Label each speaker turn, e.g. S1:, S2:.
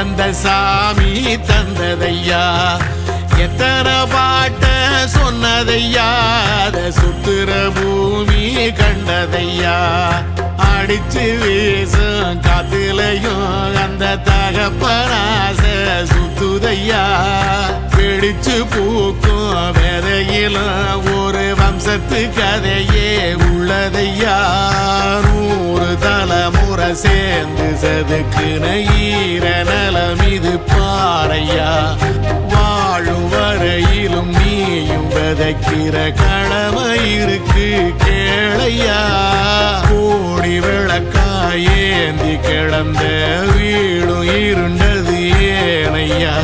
S1: தந்த சாமி தந்ததையா எத்தனை பாட்ட சொன்னதையா அத சுத்துற பூமி கண்டதையா அடிச்சு வீசும் காத்துலையும் அந்த தகப்பனாச சுத்துதையா பிடிச்சு பூக்கும் விதையிலும் ஒரு வம்சத்து கதையே உள்ளதையா 100 தலைமுறை சேர்ந்து செதுக்குன ஈர நலம் இது பாறையா வாழும் வரையிலும் நீயும் விதைக்கிற கடமை இருக்கு கேளையா கோடி விளக்காயேந்தி கிடந்த வீடும் இருண்டது ஏனையா